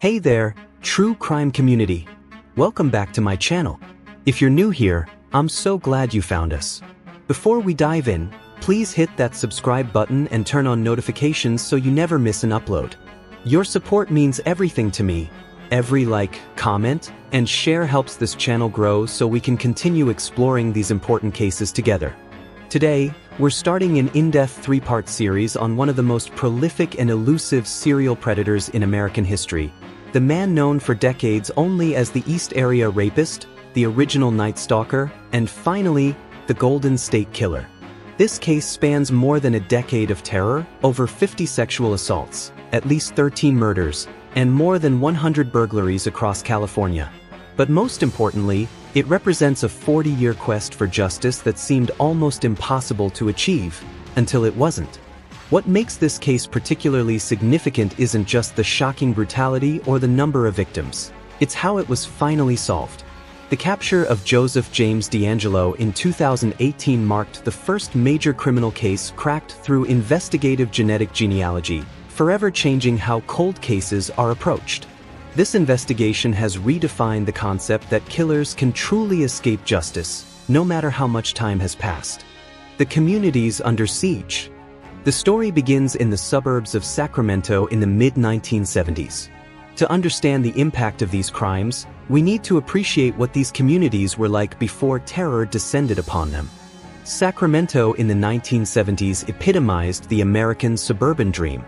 Hey there, true crime community. Welcome back to my channel. If you're new here, I'm so glad you found us. Before we dive in, please hit that subscribe button and turn on notifications so you never miss an upload. Your support means everything to me. Every like, comment, and share helps this channel grow so we can continue exploring these important cases together. Today, we're starting an in-depth three-part series on one of the most prolific and elusive serial predators in American history, the man known for decades only as the East Area Rapist, the original Night Stalker, and finally, the Golden State Killer. This case spans more than a decade of terror, over 50 sexual assaults, at least 13 murders, and more than 100 burglaries across California. But most importantly, it represents a 40-year quest for justice that seemed almost impossible to achieve, until it wasn't. What makes this case particularly significant isn't just the shocking brutality or the number of victims. It's how it was finally solved. The capture of Joseph James DeAngelo in 2018 marked the first major criminal case cracked through investigative genetic genealogy, forever changing how cold cases are approached. This investigation has redefined the concept that killers can truly escape justice, no matter how much time has passed. The community's under siege. The story begins in the suburbs of Sacramento in the mid-1970s. To understand the impact of these crimes, we need to appreciate what these communities were like before terror descended upon them. Sacramento in the 1970s epitomized the American suburban dream.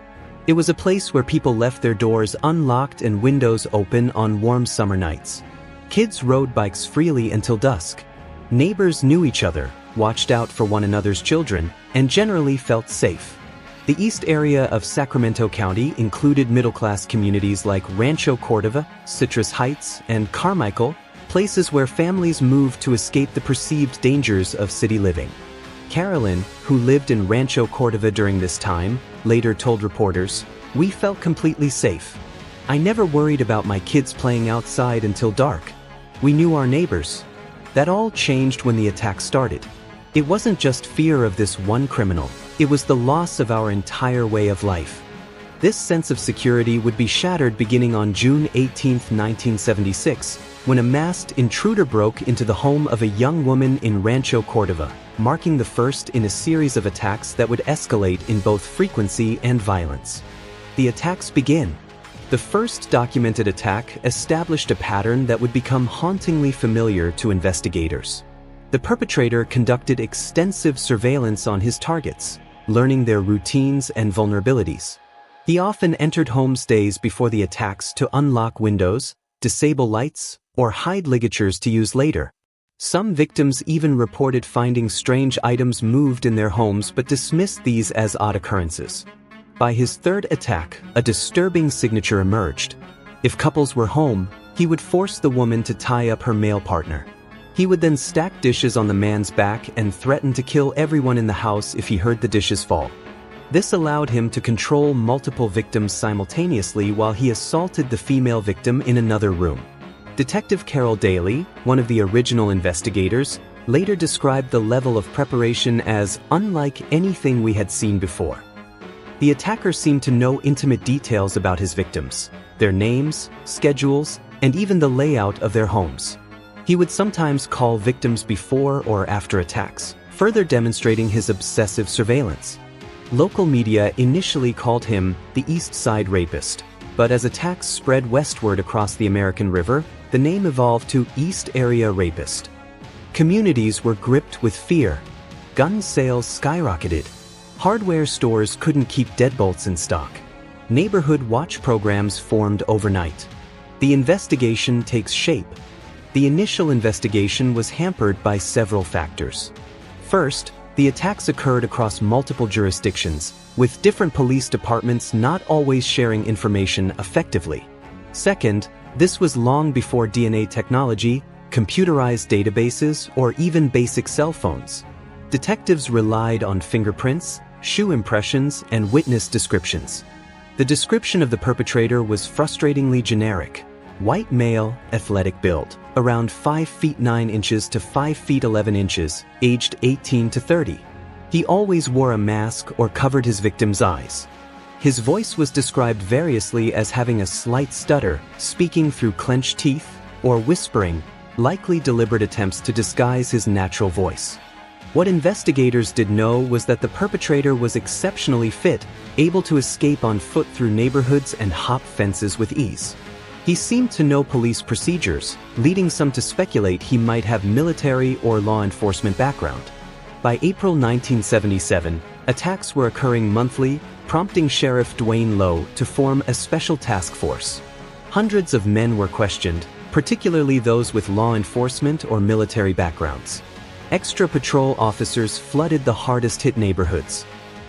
It was a place where people left their doors unlocked and windows open on warm summer nights. Kids rode bikes freely until dusk. Neighbors knew each other, watched out for one another's children, and generally felt safe. The east area of Sacramento County included middle-class communities like Rancho Cordova, Citrus Heights, and Carmichael, places where families moved to escape the perceived dangers of city living. Carolyn, who lived in Rancho Cordova during this time, later told reporters, "We felt completely safe. I never worried about my kids playing outside until dark. We knew our neighbors." That all changed when the attack started. It wasn't just fear of this one criminal, it was the loss of our entire way of life. This sense of security would be shattered beginning on June 18, 1976, when a masked intruder broke into the home of a young woman in Rancho Cordova, marking the first in a series of attacks that would escalate in both frequency and violence. The attacks begin. The first documented attack established a pattern that would become hauntingly familiar to investigators. The perpetrator conducted extensive surveillance on his targets, learning their routines and vulnerabilities. He often entered homes days before the attacks to unlock windows, disable lights, or hide ligatures to use later. Some victims even reported finding strange items moved in their homes but dismissed these as odd occurrences. By his third attack, a disturbing signature emerged. If couples were home, he would force the woman to tie up her male partner. He would then stack dishes on the man's back and threaten to kill everyone in the house if he heard the dishes fall. This allowed him to control multiple victims simultaneously while he assaulted the female victim in another room. Detective Carol Daly, one of the original investigators, later described the level of preparation as unlike anything we had seen before. The attacker seemed to know intimate details about his victims, their names, schedules, and even the layout of their homes. He would sometimes call victims before or after attacks, further demonstrating his obsessive surveillance. Local media initially called him the East Side Rapist, but as attacks spread westward across the American River, the name evolved to East Area Rapist. Communities were gripped with fear. Gun sales skyrocketed. Hardware stores couldn't keep deadbolts in stock. Neighborhood watch programs formed overnight. The investigation takes shape. The initial investigation was hampered by several factors. First, the attacks occurred across multiple jurisdictions, with different police departments not always sharing information effectively. Second, this was long before DNA technology, computerized databases, or even basic cell phones. Detectives relied on fingerprints, shoe impressions, and witness descriptions. The description of the perpetrator was frustratingly generic. White male, athletic build, around 5 feet 9 inches to 5 feet 11 inches, aged 18 to 30. He always wore a mask or covered his victim's eyes. His voice was described variously as having a slight stutter, speaking through clenched teeth, or whispering, likely deliberate attempts to disguise his natural voice. What investigators did know was that the perpetrator was exceptionally fit, able to escape on foot through neighborhoods and hop fences with ease. He seemed to know police procedures, leading some to speculate he might have military or law enforcement background. By April 1977, attacks were occurring monthly, prompting Sheriff Dwayne Lowe to form a special task force. Hundreds of men were questioned, particularly those with law enforcement or military backgrounds. Extra patrol officers flooded the hardest-hit neighborhoods.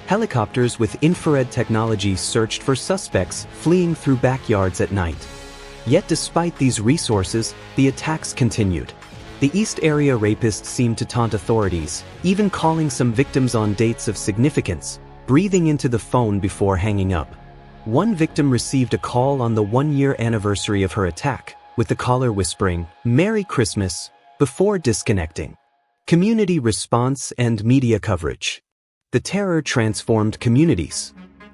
Helicopters with infrared technology searched for suspects fleeing through backyards at night. Yet despite these resources, the attacks continued. The East Area Rapist seemed to taunt authorities, even calling some victims on dates of significance, breathing into the phone before hanging up. One victim received a call on the one-year anniversary of her attack, with the caller whispering, "Merry Christmas," before disconnecting. Community response and media coverage. The terror transformed communities.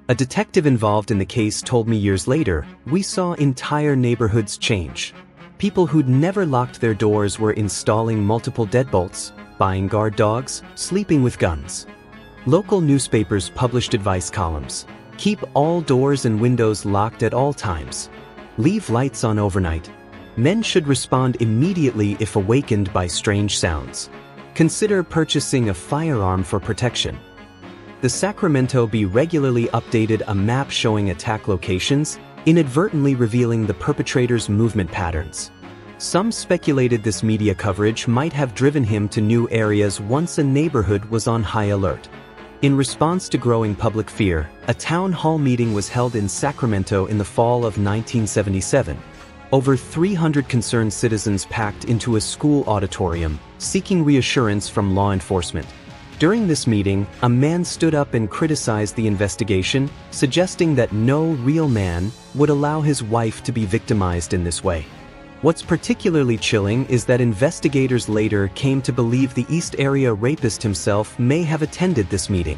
A detective involved in the case told me years later, "We saw entire neighborhoods change. People who'd never locked their doors were installing multiple deadbolts, buying guard dogs, sleeping with guns." Local newspapers published advice columns. Keep all doors and windows locked at all times. Leave lights on overnight. Men should respond immediately if awakened by strange sounds. Consider purchasing a firearm for protection. The Sacramento Bee regularly updated a map showing attack locations, inadvertently revealing the perpetrator's movement patterns. Some speculated this media coverage might have driven him to new areas once a neighborhood was on high alert. In response to growing public fear, a town hall meeting was held in Sacramento in the fall of 1977. Over 300 concerned citizens packed into a school auditorium, seeking reassurance from law enforcement. During this meeting, a man stood up and criticized the investigation, suggesting that no real man would allow his wife to be victimized in this way. What's particularly chilling is that investigators later came to believe the East Area Rapist himself may have attended this meeting.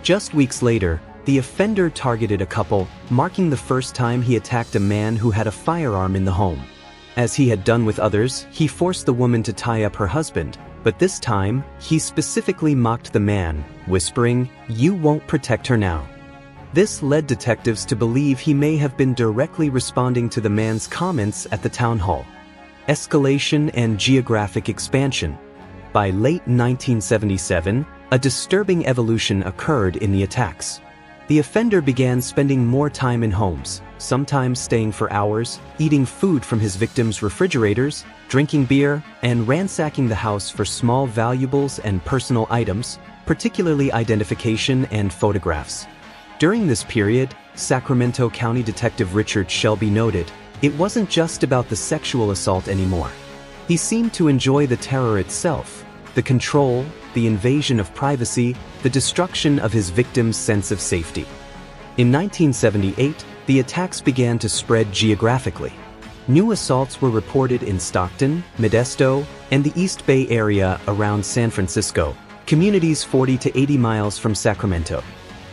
Just weeks later, the offender targeted a couple, marking the first time he attacked a man who had a firearm in the home. As he had done with others, he forced the woman to tie up her husband, but this time, he specifically mocked the man, whispering, "You won't protect her now." This led detectives to believe he may have been directly responding to the man's comments at the town hall. Escalation and geographic expansion. By late 1977, a disturbing evolution occurred in the attacks. The offender began spending more time in homes, sometimes staying for hours, eating food from his victims' refrigerators, drinking beer, and ransacking the house for small valuables and personal items, particularly identification and photographs. During this period, Sacramento County Detective Richard Shelby noted, "It wasn't just about the sexual assault anymore. He seemed to enjoy the terror itself, the control, the invasion of privacy, the destruction of his victim's sense of safety." In 1978, the attacks began to spread geographically. New assaults were reported in Stockton, Modesto, and the East Bay area around San Francisco, communities 40 to 80 miles from Sacramento.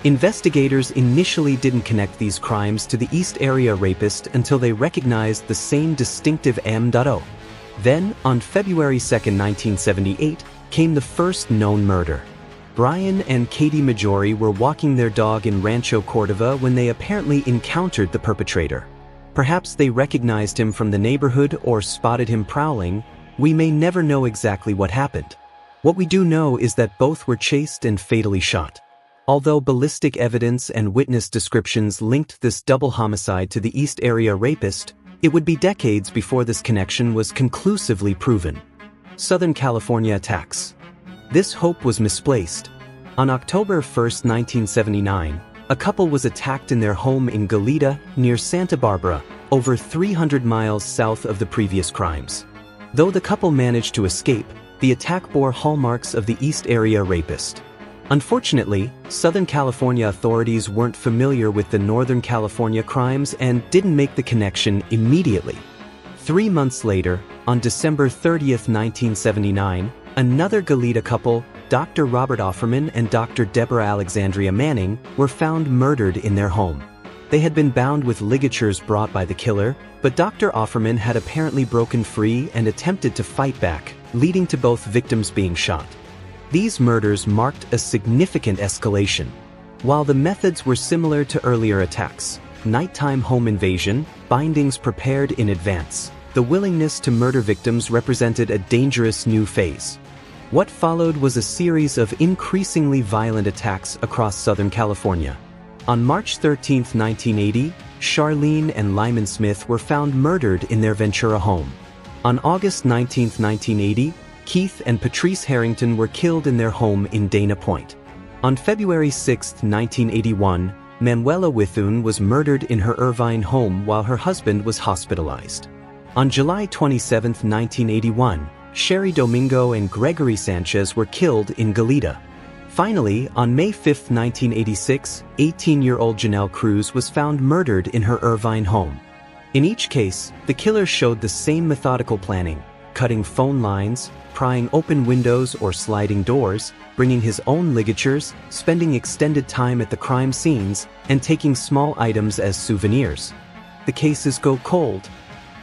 Investigators initially didn't connect these crimes to the East Area Rapist until they recognized the same distinctive M.O. Then, on February 2, 1978, came the first known murder. Brian and Katie Majori were walking their dog in Rancho Cordova when they apparently encountered the perpetrator. Perhaps they recognized him from the neighborhood or spotted him prowling. We may never know exactly what happened. What we do know is that both were chased and fatally shot. Although ballistic evidence and witness descriptions linked this double homicide to the East Area Rapist, it would be decades before this connection was conclusively proven. Southern California attacks. This hope was misplaced. On October 1, 1979, a couple was attacked in their home in Goleta, near Santa Barbara, over 300 miles south of the previous crimes. Though the couple managed to escape, the attack bore hallmarks of the East Area Rapist. Unfortunately, Southern California authorities weren't familiar with the Northern California crimes and didn't make the connection immediately. 3 months later, on December 30, 1979, another Goleta couple, Dr. Robert Offerman and Dr. Deborah Alexandria Manning, were found murdered in their home. They had been bound with ligatures brought by the killer, but Dr. Offerman had apparently broken free and attempted to fight back, leading to both victims being shot. These murders marked a significant escalation. While the methods were similar to earlier attacks, nighttime home invasion, bindings prepared in advance, the willingness to murder victims represented a dangerous new phase. What followed was a series of increasingly violent attacks across Southern California. On March 13, 1980, Charlene and Lyman Smith were found murdered in their Ventura home. On August 19, 1980, Keith and Patrice Harrington were killed in their home in Dana Point. On February 6, 1981, Manuela Withun was murdered in her Irvine home while her husband was hospitalized. On July 27, 1981, Sherry Domingo and Gregory Sanchez were killed in Goleta. Finally, on May 5, 1986, 18-year-old Janelle Cruz was found murdered in her Irvine home. In each case, the killer showed the same methodical planning, cutting phone lines, prying open windows or sliding doors, bringing his own ligatures, spending extended time at the crime scenes, and taking small items as souvenirs. The cases go cold.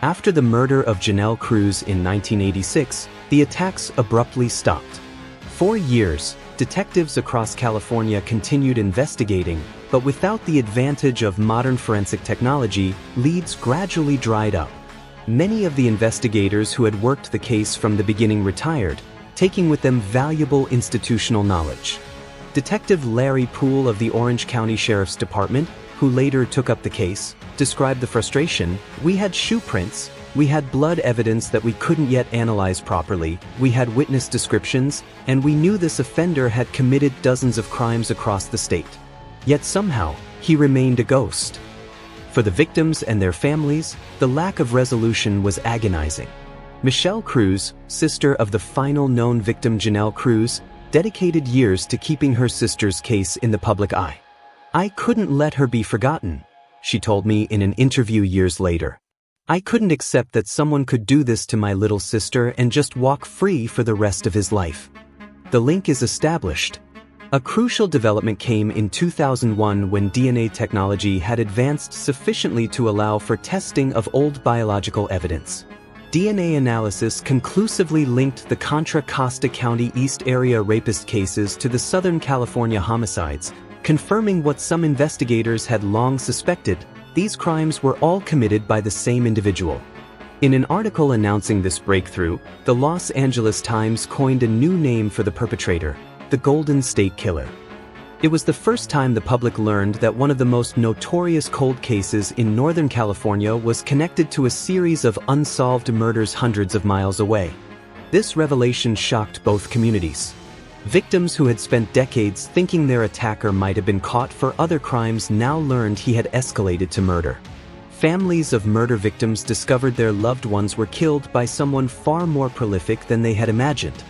After the murder of Janelle Cruz in 1986, the attacks abruptly stopped. For years, detectives across California continued investigating, but without the advantage of modern forensic technology, leads gradually dried up. Many of the investigators who had worked the case from the beginning retired, taking with them valuable institutional knowledge. Detective Larry Poole of the Orange County Sheriff's Department, who later took up the case, described the frustration. "We had shoe prints, we had blood evidence that we couldn't yet analyze properly, we had witness descriptions, and we knew this offender had committed dozens of crimes across the state. Yet somehow, he remained a ghost." For the victims and their families, the lack of resolution was agonizing. Michelle Cruz, sister of the final known victim Janelle Cruz, dedicated years to keeping her sister's case in the public eye. "I couldn't let her be forgotten," she told me in an interview years later. "I couldn't accept that someone could do this to my little sister and just walk free for the rest of his life." The link is established. A crucial development came in 2001 when DNA technology had advanced sufficiently to allow for testing of old biological evidence. DNA analysis conclusively linked the Contra Costa County East Area rapist cases to the Southern California homicides, confirming what some investigators had long suspected: these crimes were all committed by the same individual. In an article announcing this breakthrough, the Los Angeles Times coined a new name for the perpetrator: the Golden State Killer. It was the first time the public learned that one of the most notorious cold cases in Northern California was connected to a series of unsolved murders hundreds of miles away. This revelation shocked both communities. Victims who had spent decades thinking their attacker might have been caught for other crimes now learned he had escalated to murder. Families of murder victims discovered their loved ones were killed by someone far more prolific than they had imagined.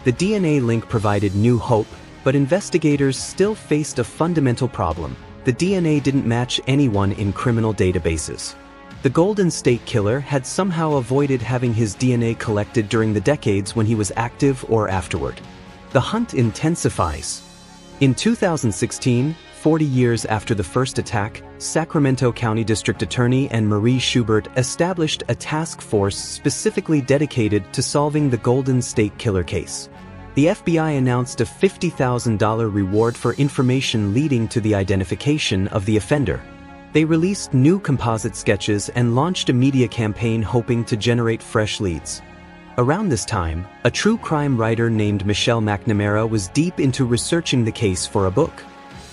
The DNA link provided new hope, but investigators still faced a fundamental problem: the DNA didn't match anyone in criminal databases. The Golden State Killer had somehow avoided having his DNA collected during the decades when he was active or afterward. The hunt intensifies. In 2016, 40 years after the first attack, Sacramento County District Attorney Anne-Marie Schubert established a task force specifically dedicated to solving the Golden State Killer case. The FBI announced a $50,000 reward for information leading to the identification of the offender. They released new composite sketches and launched a media campaign hoping to generate fresh leads. Around this time, a true crime writer named Michelle McNamara was deep into researching the case for a book.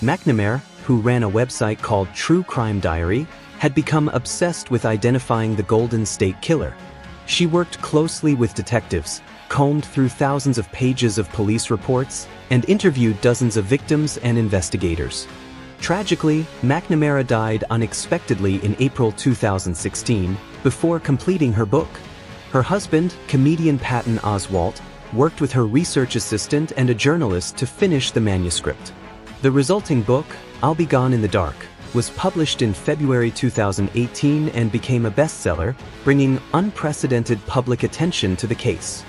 McNamara, who ran a website called True Crime Diary, had become obsessed with identifying the Golden State Killer. She worked closely with detectives, combed through thousands of pages of police reports, and interviewed dozens of victims and investigators. Tragically, McNamara died unexpectedly in April 2016, before completing her book. Her husband, comedian Patton Oswalt, worked with her research assistant and a journalist to finish the manuscript. The resulting book, I'll Be Gone in the Dark, was published in February 2018 and became a bestseller, bringing unprecedented public attention to the case.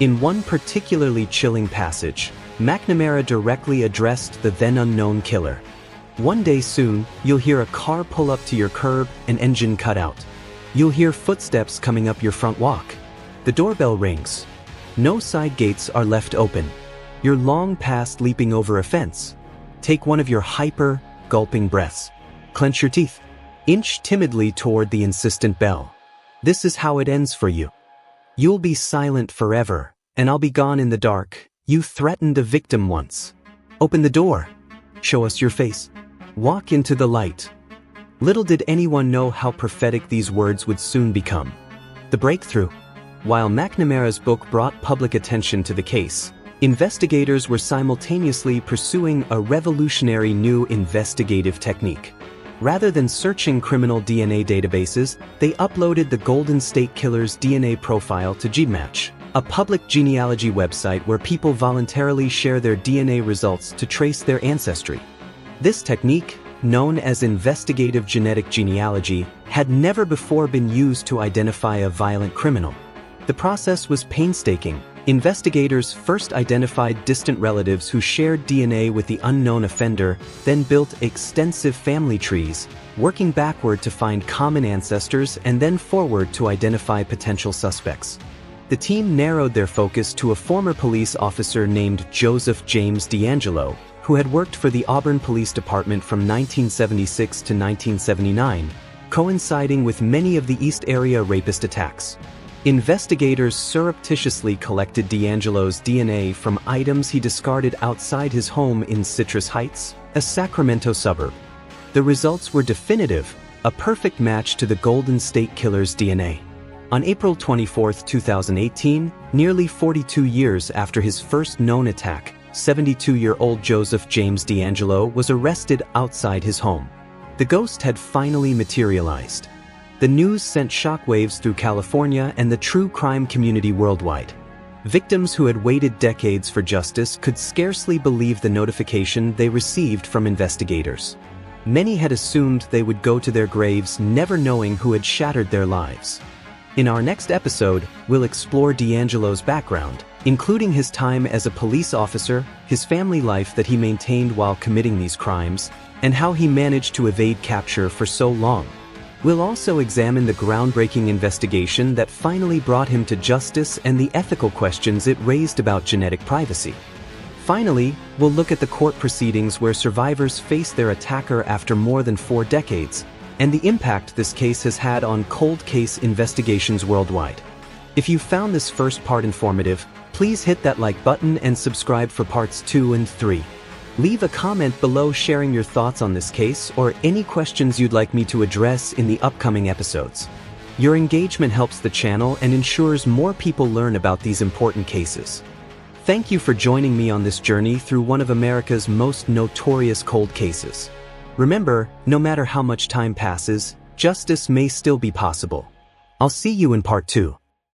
In one particularly chilling passage, McNamara directly addressed the then-unknown killer. "One day soon, you'll hear a car pull up to your curb, an engine cut out. You'll hear footsteps coming up your front walk. The doorbell rings. No side gates are left open. You're long past leaping over a fence. Take one of your gulping breaths. Clench your teeth. Inch timidly toward the insistent bell. This is how it ends for you. You'll be silent forever, and I'll be gone in the dark. You threatened a victim once. Open the door. Show us your face. Walk into the light." Little did anyone know how prophetic these words would soon become. The breakthrough. While McNamara's book brought public attention to the case, investigators were simultaneously pursuing a revolutionary new investigative technique. Rather than searching criminal DNA databases, they uploaded the Golden State Killer's DNA profile to GeneMatch, a public genealogy website where people voluntarily share their DNA results to trace their ancestry. This technique, known as investigative genetic genealogy, had never before been used to identify a violent criminal. The process was painstaking. Investigators first identified distant relatives who shared DNA with the unknown offender, then built extensive family trees, working backward to find common ancestors and then forward to identify potential suspects. The team narrowed their focus to a former police officer named Joseph James DeAngelo, who had worked for the Auburn Police Department from 1976 to 1979, coinciding with many of the East Area rapist attacks. Investigators surreptitiously collected DeAngelo's DNA from items he discarded outside his home in Citrus Heights, a Sacramento suburb. The results were definitive, a perfect match to the Golden State Killer's DNA. On April 24, 2018, nearly 42 years after his first known attack, 72-year-old Joseph James DeAngelo was arrested outside his home. The ghost had finally materialized. The news sent shockwaves through California and the true crime community worldwide. Victims who had waited decades for justice could scarcely believe the notification they received from investigators. Many had assumed they would go to their graves never knowing who had shattered their lives. In our next episode, we'll explore DeAngelo's background, including his time as a police officer, his family life that he maintained while committing these crimes, and how he managed to evade capture for so long. We'll also examine the groundbreaking investigation that finally brought him to justice and the ethical questions it raised about genetic privacy. Finally, we'll look at the court proceedings where survivors face their attacker after more than 4 decades, and the impact this case has had on cold case investigations worldwide. If you found this first part informative, please hit that like button and subscribe for parts 2 and 3. Leave a comment below sharing your thoughts on this case or any questions you'd like me to address in the upcoming episodes. Your engagement helps the channel and ensures more people learn about these important cases. Thank you for joining me on this journey through one of America's most notorious cold cases. Remember, no matter how much time passes, justice may still be possible. I'll see you in part 2.